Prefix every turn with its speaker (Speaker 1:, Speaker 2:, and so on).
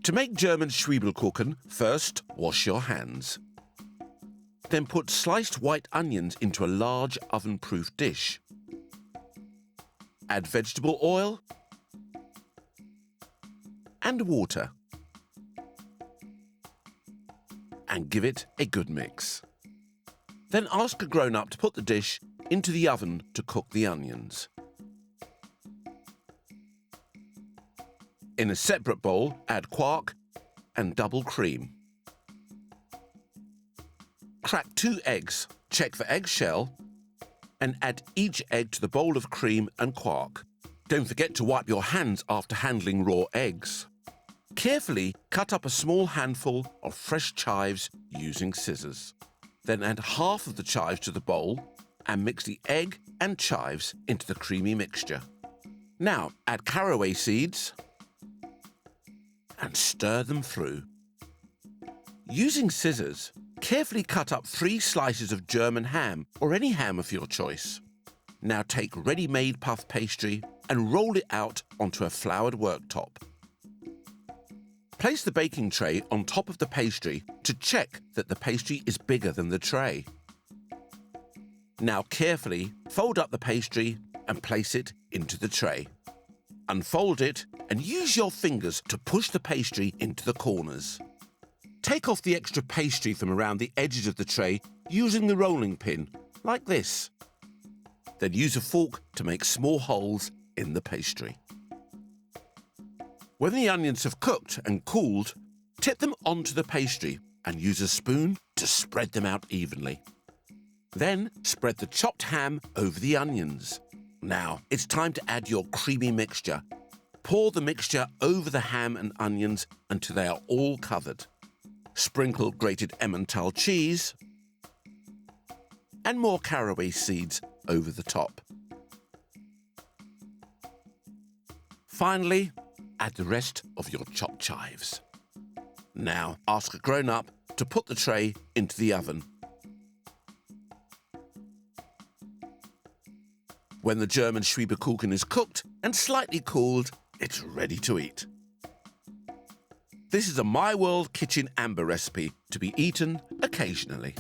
Speaker 1: To make German Zwiebelkuchen, first wash your hands. Then put sliced white onions into a large oven-proof dish. Add vegetable oil and water and give it a good mix. Then ask a grown-up to put the dish into the oven to cook the onions. In a separate bowl, add quark and double cream. Crack 2 eggs, check for eggshell, and add each egg to the bowl of cream and quark. Don't forget to wipe your hands after handling raw eggs. Carefully cut up a small handful of fresh chives using scissors. Then add half of the chives to the bowl and mix the egg and chives into the creamy mixture. Now add caraway seeds and stir them through. Using scissors, carefully cut up 3 slices of German ham or any ham of your choice. Now take ready-made puff pastry and roll it out onto a floured worktop. Place the baking tray on top of the pastry to check that the pastry is bigger than the tray. Now carefully fold up the pastry and place it into the tray. Unfold it and use your fingers to push the pastry into the corners. Take off the extra pastry from around the edges of the tray using the rolling pin, like this. Then use a fork to make small holes in the pastry. When the onions have cooked and cooled, tip them onto the pastry and use a spoon to spread them out evenly. Then spread the chopped ham over the onions. Now it's time to add your creamy mixture. Pour the mixture over the ham and onions until they are all covered. Sprinkle grated Emmental cheese and more caraway seeds over the top. Finally, add the rest of your chopped chives. Now ask a grown-up to put the tray into the oven. When the German Zwiebelkuchen is cooked and slightly cooled, it's ready to eat. This is a My World Kitchen Amber recipe to be eaten occasionally.